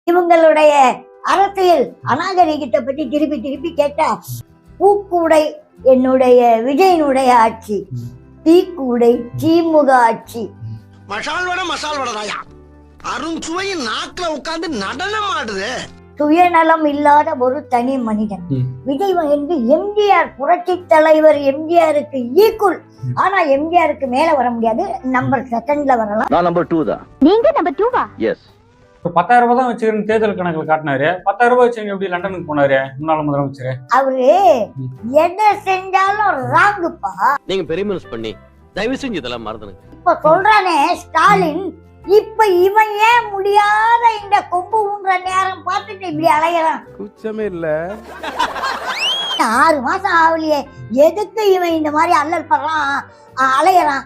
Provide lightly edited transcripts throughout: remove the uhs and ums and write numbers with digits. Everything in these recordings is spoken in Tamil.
இவங்களுடைய அரசியல் அநாகரிகத்தை பற்றி திருப்பி திருப்பி கேட்டா, பூக்கூடை என்னுடைய விஜயனுடைய ஆட்சி, தீக்கூடை திமுக ஆட்சி. மசால் வடை அருண்சுவையின் நாக்குல உட்கார்ந்து நடனம் ஆடுது. சுயநலம் இல்லாத ஒரு தனி மனிதன் விஜய் என்று எம்ஜிஆர், புரட்சி தலைவர் எம்ஜிஆருக்கு ஈக்குவல். ஆனா எம்ஜிஆருக்கு மேல வர முடியாது, நம்பர் செகண்ட்ல வரலாம். நான் நம்பர் 2 தான். நீங்க நம்பர் 2 வா? எஸ். இப்போ 10,000 ரூபாய் தான் வச்சுக்கிறேன் தேர்தல் கணக்கில் காட்டினாரு. 10,000 ரூபாய் வச்சு எப்படி லண்டனுக்கு போனாரு முன்னாள் முதலமைச்சர்? அவரு எதை செஞ்சாலும் ராங்குப்பா. நீங்க பெரிய மனசு பண்ணி தயவு செஞ்சு இதெல்லாம் மறந்துடுங்க. இப்ப சொல்றானே ஸ்டாலின், இப்ப இவன் ஏன் முடியாத இந்த கொம்பு ஊன்ற நேரம் பார்த்துட்டு இப்படி அலையறான்? குச்சமே இல்ல. 6 மாசம் ஆகலையே, எதுக்கு இவன் இந்த மாதிரி அல்லல் பண்றான், அலையறான்?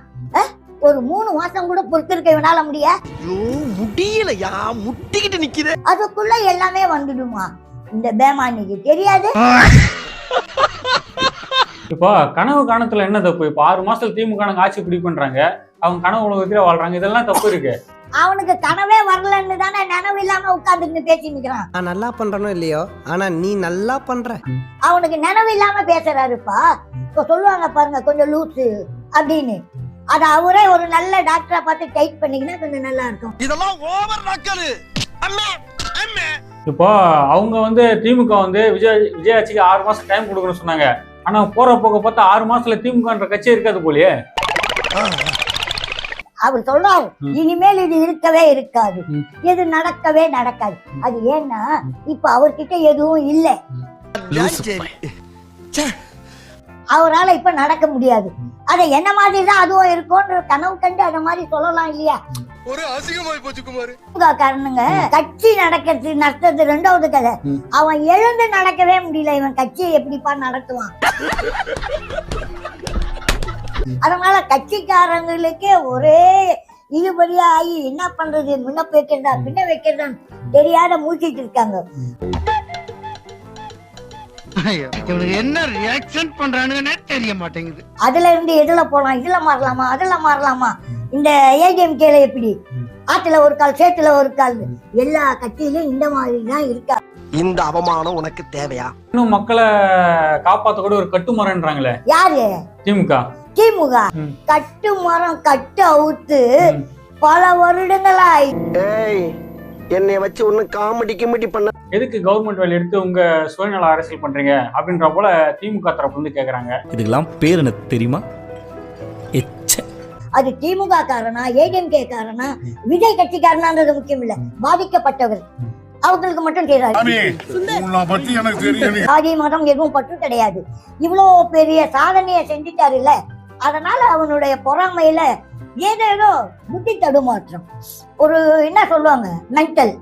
ஒரு 3 மாசம் கூட பொறுத்திருக்க இவனால முடியலையா, முட்டிக்கிட்டு நிக்குது. அதுக்குள்ள எல்லாமே வந்துடுமா இந்த பேமானிக்கு தெரியாது. இப்போ கனவு காணத்துல என்ன தப்பு? இப்போ 6 மாசத்துல திமுக ஆட்சி பிடி பண்றாங்க, அவங்க கனவு உலகத்துல வாழ்றாங்க, இதெல்லாம் தப்பு இருக்கு. அவனுக்கு கனவே வரலன்னு தானே நினைவு இல்லாம உட்கார்ந்துட்டு பேசி நிக்கிறான். நான் நல்லா பண்றனோ இல்லையோ, ஆனா நீ நல்லா பண்ற. அவனுக்கு நினைவு இல்லாம பேசுறாருப்பா. இப்ப சொல்லுவாங்க பாருங்க, கொஞ்சம் லூசு அப்படின்னு. அது அவரே ஒரு நல்ல டாக்டரா பார்த்து டைட் பண்ணீங்கன்னா கொஞ்சம் நல்லா இருக்கும். இதெல்லாம் ஓவர் நக்கலு. இப்போ அவங்க திமுக விஜய் ஆட்சிக்கு 6 மாசம் டைம் கொடுக்கணும்னு சொன்னாங்க. ஆனா போற போக பார்த்தா 6 மாசத்துல திமுகன்ற கட்சி இருக்காது போலயே. அவர் சொல்றாரு, இனிமேல் இது இருக்கவே இருக்காது, இது நடக்கவே நடக்காது. அது ஏன்னா இப்ப அவர்கிட்ட எதுவும் இல்லை, அவரால இப்ப நடக்க முடியாது. அத என்ன மாதிரிதான் அதுவும் இருக்கும்ன்ற கனவு கண்டு அத மாதிரி சொல்லலாம் இல்லையா? ஒரு அசிங்கமாய் போச்சு குமார். காரணங்க கட்சி நடக்கிறது நடத்துறது 2வது கதை. அவன் எழுந்து நடக்கவே முடியல, இவன் கட்சியை எப்படிப்பா நடத்துவான்? அதனால கட்சிக்காரங்களுக்கே ஒரே இழுபறியா ஆகி என்ன பண்றது, முன்ன வைக்கிறதா பின்ன வைக்கிறதா தெரியாத மூச்சிட்டு இருக்காங்க. என்ன ரியாக்ஷன் பண்றானுன்னு தெரிய மாட்டேங்குது. அதுல இருந்து எதுல போலாம், இதுல மாறலாமா அதுல மாறலாமா, இந்த ஏடிஎம்கேல எப்படி ஆத்துல ஒரு கால் சேத்துல ஒரு கால், எல்லா கட்சியிலும் இந்த மாதிரி தான் இருக்கா. இந்த அவமானம் உனக்கு தேவையா? இன்னும் மக்களை காப்பாத்த கூட ஒரு கட்டுமரன்றாங்களே, யாரு? திமுக. திமுக கட்டு மரம் கட்டு அவுத்து பல வருடங்களாய். என்னைய வச்சு ஒண்ணு காமெடி கிமெடி பண்ண. எதுக்கு கவர்மெண்ட் வேலை எடுத்து உங்க சுயநல அரசியல் பண்றீங்க அப்படின்ற போல திமுக தரப்பு கேக்குறாங்க. இதுக்கெல்லாம் பேர் என்ன தெரியுமா? அது திமுக காரனா ஏடிஎம்கே காரனா விஜய் கட்சிக்காரனான்றது முக்கியம் இல்ல, பாதிக்கப்பட்டவர் அவங்களுக்கு மட்டும் தெரியாது. ஜாதி மதம் எதுவும் பற்று கிடையாது. இவ்வளோ பெரிய சாதனையை செஞ்சுட்டாரு இல்ல, அதனால அவனுடைய பொறாமையில ஏதேதோ புத்தி தடுமாற்றம், ஒரு என்ன சொல்லுவாங்க மென்டல்.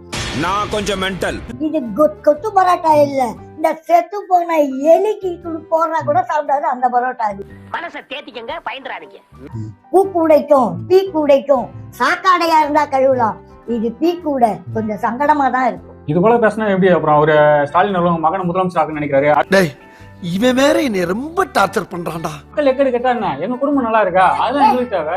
நான் கொஞ்சம் மென்டல். இது கொத்து பரோட்டா இல்ல, இந்த செத்து போன எலிக்கு போடுறா கூட சாப்பிடாது அந்த பரோட்டா. அது மனசை தேத்திக்கங்க, பயந்துறாதீங்க. பூக்கூடைக்கும் பீக்கூடைக்கும் சாக்காடையா இருந்தா கழுவலாம், இது பீக்கூடை கொஞ்சம் சங்கடமா தான் இருக்கும். இது போல பேசினா எப்படி அப்புறம் அவரு ஸ்டாலின் அவர்கள் மகனை முதலமைச்சர் நினைக்கிறாரு? இவன் வேற என்னை ரொம்ப டார்ச்சர் பண்றான்டா. மக்கள் எக்கடி கேட்டா என்ன, எங்க குடும்பம் நல்லா இருக்கா, அதுதான் எங்களுக்கு தேவை.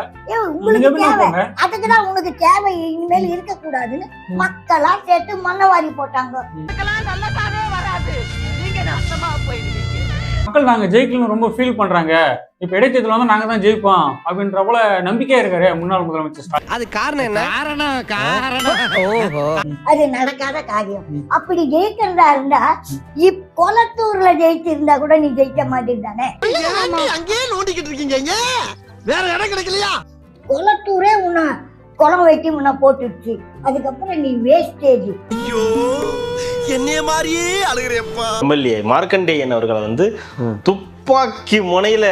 உங்களுக்கு தேவை, அதுக்குதான் உனக்கு தேவை இனிமேல் இருக்க கூடாதுன்னு மக்களா சேர்த்து மண்ணவாரி போட்டாங்க. மக்கள் நாங்க ஜெயிக்கணும் ரொம்ப ஃபீல் பண்றாங்க. இப்ப இடைத்தேர்தல் நாங்க தான் ஜெயிப்போம் அப்படின்ற போல நம்பிக்கையா இருக்காரு முன்னாள் முதலமைச்சர் ஸ்டாலின். அது காரணம் என்ன? அது நடக்காத காரியம். அப்படி ஜெயிக்கிறதா இருந்தா கொளத்தூர்ல ஜெயிச்சு இருந்தா கூட நீ ஜெயிக்க மாட்டேதானே. அங்கேயே நோண்டிக்கிட்டு இருக்கீங்க, வேற இடம் கிடைக்கலையா? கொளத்தூரே உன்னை குளம் வெட்டி முன்ன போட்டுடுச்சு, அதுக்கப்புறம் நீ வேஸ்டேஜ். ஐயோ என்னைய மாதிரியே அழுகிறேப்பா. எம்எல்ஏ மார்க்கண்டேயன் அவர்களை துப்பாக்கி முனையில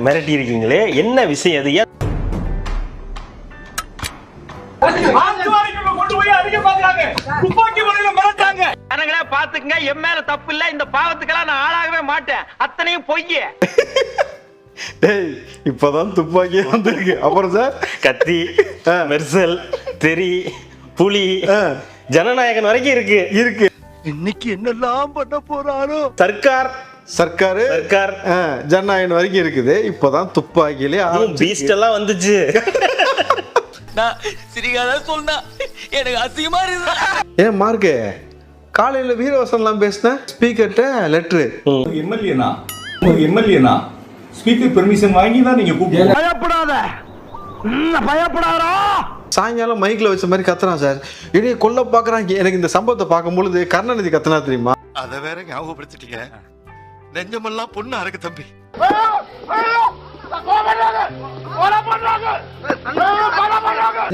மிரட்டி இருக்கீங்களே, என்ன விஷயம் அது? பாத்துக்கங்க, என் மேல தப்பு இல்ல, இந்த பாவத்துக்கெல்லாம் நான் ஆளாகவே மாட்டேன், அத்தனையும் பொய்ய. இப்பதான் துப்பாக்கி வந்திருக்கு, அப்புறம் சார் கத்தி, மெர்சல், தெரி, புலி, ஜனநாயகன் வரைக்கும் இருக்கு. இன்னைக்கு என்னெல்லாம் பண்ண போறாரோ. சர்க்கார் ஜனநாயகன் வரைக்கும் இருக்குது. இப்பதான் துப்பாக்கியிலே பீஸ்ட் எல்லாம் வந்துச்சு. சிரிக்காத சொன்னா எனக்கு அசிங்கமா இருக்கு. ஏன் மார்க்கு காலையில வீரவசனம்லாம் பேசினேன் ஸ்பீக்கர்ட்ட லெட்ரு எம்எல்ஏனா ஸ்பீக்கர் பெர்மிஷன் வாங்கி தான் நீங்க கூப்பிடுங்க. பயப்படாத, பயப்படாதா. சாயங்காலம் மைக்ல வச்ச மாதிரி கத்துறான் சார். இடையே கொல்ல பாக்குறான். எனக்கு இந்த சம்பவத்தை பார்க்கும் பொழுது கருணாநிதி கத்துனா தெரியுமா? அத வேற ஞாபகப்படுத்திட்டீங்க. நெஞ்சமெல்லாம் பொண்ணா இருக்கு தம்பி.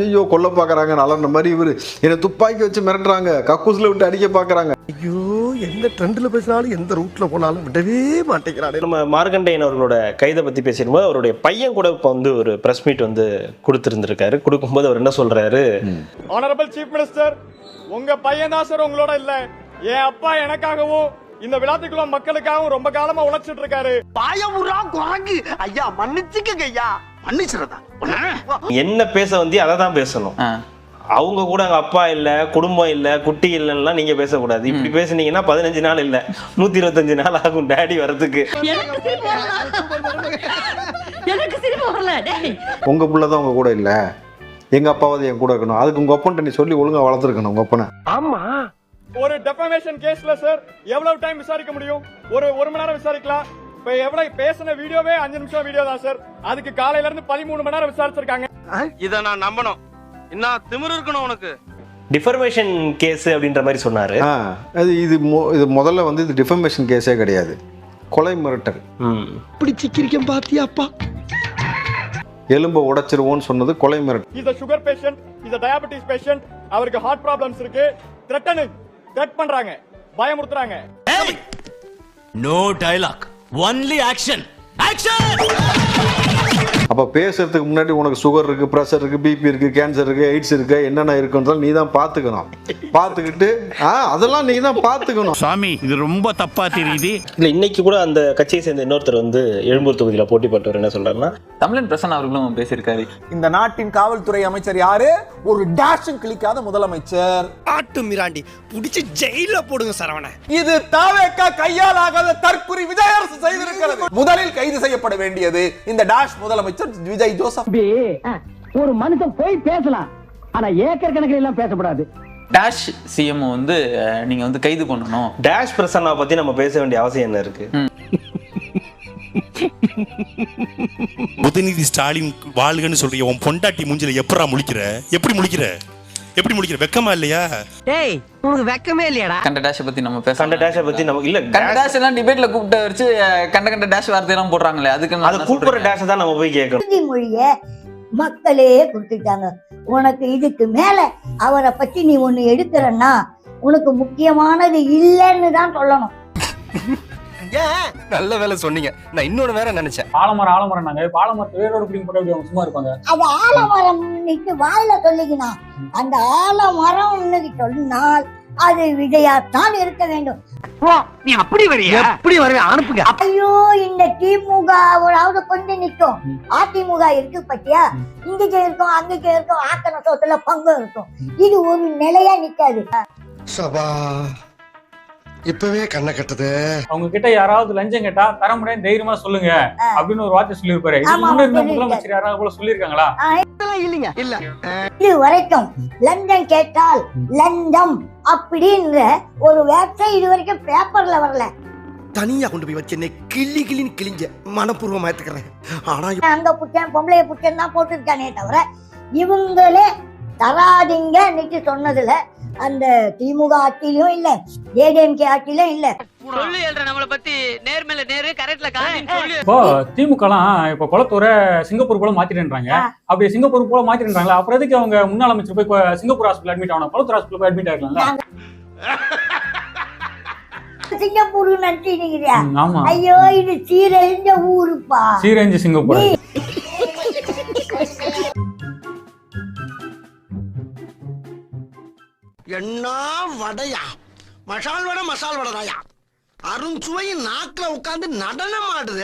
ஐயோ கொல்ல பாக்குறாங்க நல்ல மாதிரி இவரு என்ன துப்பாக்கி வச்சு மிரட்டுறாங்க, கக்கூஸ்ல விட்டு அடிக்க பாக்குறாங்க. ஐயோ, எந்த ட்ரெண்ட்ல பேசினாலும் எந்த ரூட்ல போனாலும் விடவே மாட்டேங்கிறானே. நம்ம மார்கண்டையன் அவர்களோட கைதை பத்தி பேசிடும்போது அவருடைய பையன் கூட இப்போ வந்து ஒரு பிரஸ் மீட் வந்து கொடுத்திருந்திருக்காரு. கொடுக்கும்போது அவர் என்ன சொல்றாரு? ஆனரபிள் சீஃப் மினிஸ்டர், உங்க பையன் தான் சார் உங்களோட இல்ல, என் அப்பா எனக்காகவும் இந்த விழாத்துக்குள்ள மக்களுக்காகவும் ரொம்ப காலமா உழைச்சிட்டு இருக்காரு. பாயமுறா குரங்கு. ஐயா மன்னிச்சுக்கங்க ஐயா, மன்னிச்சிரதா. என்ன பேச வந்து அதை தான் பேசணும். அவங்க கூட அங்க அப்பா இல்ல, குடும்பம் இல்ல, குட்டி இல்லன்னா நீங்க பேசக்கூடாது. இப்படி பேசுனீங்கன்னா 15 நாள் இல்ல 125 நாள் ஆகும் டேடி வரதுக்கு. உங்க புள்ளதான் உங்க கூட இல்ல, எங்க அப்பாவது என் கூட இருக்கணும். அதுக்கு உங்க அப்பன்ட்ட நீ சொல்லி ஒழுங்கா வளர்த்துருக்கணும் உங்க அப்பனை. ஆமா, ஒரு டெஃபமேஷன் கேஸ்ல சார் எவ்வளவு டைம் விசாரிக்க முடியும்? ஒரு மணி நேரம் விசாரிக்கலாம். இப்ப எவ்வளவு பேசின வீடியோவே 5 நிமிஷம் வீடியோ தான் சார். அதுக்கு காலையில இருந்து 13 மணி நேரம் விசாரிச்சிருக்காங்க. இத நான் நம்பணும். இன்னும் திமிரு இருக்கணும் உனக்கு. டிஃபர்மேஷன் கேஸ் அப்படின்ற மாதிரி சொன்னாரு. இது முதல்ல வந்து இது டிஃபர்மேஷன் கேஸே கிடையாது, கொலை மிரட்டல். இப்படி சிக்கிரிக்கம் பாத்தியாப்பா. எலும்பை உடைச்சிருவோன்னு சொன்னது கொலை மிரட்டல். Is a sugar patient, is a diabetes patient, அவருக்கு ஹார்ட் ப்ராப்ளம்ஸ் இருக்கு. த்ரெட் பண்றாங்க, பயமுறுத்துறாங்க. No dialogue, only action, action. அப்ப பேசுறதுக்கு முன்னாடி உனக்கு சுகர் இருக்கு, பிரஷர் இருக்கு, பிபி இருக்கு, கேன்சர் இருக்கு, எய்ட்ஸ் இருக்கு, என்னென்ன இருக்குன்றத நீ தான் பாத்துக்கணும். பாத்துக்கிட்டு அதெல்லாம் நீ தான் பாத்துக்கணும். சாமி, இது ரொம்ப தப்பா தெரியுது. இல்ல இன்னைக்கு கூட அந்த கட்சியை சேர்ந்த இன்னொருத்தர் வந்து எழும்பூர் தொகுதியில போட்டி போட்டவர் என்ன சொல்றாருன்னா, தமிழன் பிரசன் அவர்களும் பேசியிருக்காரு. இந்த நாட்டின் காவல்துறை அமைச்சர் யாரு? ஒரு டேஷும் கிளிக்காத முதலமைச்சர். ஆட்டு மிராண்டி புடிச்சு ஜெயில போடுங்க சரவண. இது தாவேக்கா கையால் ஆகாத தற்குறி விஜய் அரசு செய்திருக்கிறது. முதலில் கைது செய்யப்பட வேண்டியது இந்த டேஷ் முதலமைச்சர் விஜய் ஜோசப். ஒரு மனுஷன் போய் பேசலாம், ஆனா ஏக்கர் கணக்கில் எல்லாம் பேசக்கூடாது. டேஷ் சிஎம் வந்து நீங்க வந்து கைது பண்ணணும். டேஷ் பிரசன்னா பத்தி நம்ம பேச வேண்டிய அவசியம் என்ன இருக்கு? உதயநிதி ஸ்டாலின் வாழ்கன்னு சொல்றீங்க, உன் பொண்டாட்டி மூஞ்சில எப்படா முழிக்கிற? எப்படி முழிக்கிற? வெக்கமா இல்லையா? டேய், உனக்கு வெக்கமே இல்லையாடா? கண்ட டேஷ் பத்தி நம்ம பேச. கண்ட டேஷ் பத்தி நமக்கு இல்ல. கண்ட டேஷ் எல்லாம் டிபேட்ல கூப்பிட்டு வச்சு கண்ட டேஷ் வார்த்தை எல்லாம் போடுறாங்களே, அதுக்கு அது கூப்பிடுற டேஷ் தான் நம்ம போய் கேட்கணும். உறுதிமொழியை மக்களே கொடுத்துட்டாங்க. உனக்கு இதுக்கு மேல அவரை பத்தி நீ ஒண்ணு எடுக்கிறன்னா உனக்கு முக்கியமானது இல்லைன்னு தான் சொல்லணும். நல்ல வேலை சொன்னீங்க, நான் இன்னொரு வேற நினைச்சேன். ஆலமரம் நாங்க பாலமரத்தை வேறோட பிடிங்க போட்டு அவங்க சும்மா இருப்பாங்க. அது ஆலமரம் வாயில சொல்லிக்கினா, அந்த ஆலமரம் சொன்னால் அது விஜயாத்தான் இருக்க வேண்டும். நீ அப்படி வரியா? எப்படி வர அனுப்புங்க. ஐயோ, இந்த திமுகவாவது கொஞ்சம் நிற்கும், அதிமுக இருக்கு பத்தியா, இங்கேயும் இருக்கும் அங்கேயும் இருக்கும், ஆக்கன சோத்துல பங்கும் இருக்கும். இது ஒரு நிலையா நிக்காது. சபா, இப்பவே கண்ணை கட்டுது. அவங்க கிட்ட யாராவது லஞ்சம் கேட்டா தர முடியாது தைரியமா சொல்லுங்க அப்படின்னு ஒரு வார்த்தை சொல்லியிருப்பாரு. முதலமைச்சர் யாராவது போல சொல்லியிருக்காங்களா? இல்லைங்க, இல்ல. இது வரைக்கும் லஞ்சம் கேட்டால் லஞ்சம் அப்படின்ற ஒரு வார்த்தை இது வரைக்கும் பேப்பர்ல வரல. தனியா கொண்டு போய் வச்சு கிளின்னு கிழிஞ்ச மனப்பூர்வமா ஏத்துக்கிறேன். ஆனா அங்க புத்தன் பொம்பளைய புத்தன் தான் போட்டுருக்கானே தவிர இவங்களே தராதிங்க இன்னைக்கு சொன்னதுல அந்த திமுக ஆட்சியிலும் இல்ல, ஏடிஎம்கே ஆட்சியிலும் இல்ல. சொல்லு எல்ற நம்மள பத்தி நேர்மையில நேரு கரெக்ட்ல காரணம். இப்போ திமுக எல்லாம் இப்ப குளத்தூரை சிங்கப்பூர் போல மாத்திட்டுன்றாங்க. அப்படி சிங்கப்பூர் போல மாத்திட்டுறாங்களா? அப்புறம் எதுக்கு அவங்க முன்னாள் அமைச்சர் போய் சிங்கப்பூர் ஹாஸ்பிட்டல் அட்மிட் ஆகணும்? குளத்தூர் ஹாஸ்பிட்டல் போய் அட்மிட் ஆகலாம். சிங்கப்பூர் நினைச்சீங்க? ஆமா. ஐயோ, இது சீரழிஞ்ச ஊருப்பா. சீரழிஞ்சு சிங்கப்பூர். என்ன வடையா? மசால் வடை தாயா, அருண் சுவையின் நாக்குல உட்கார்ந்து நடனம் ஆடுது.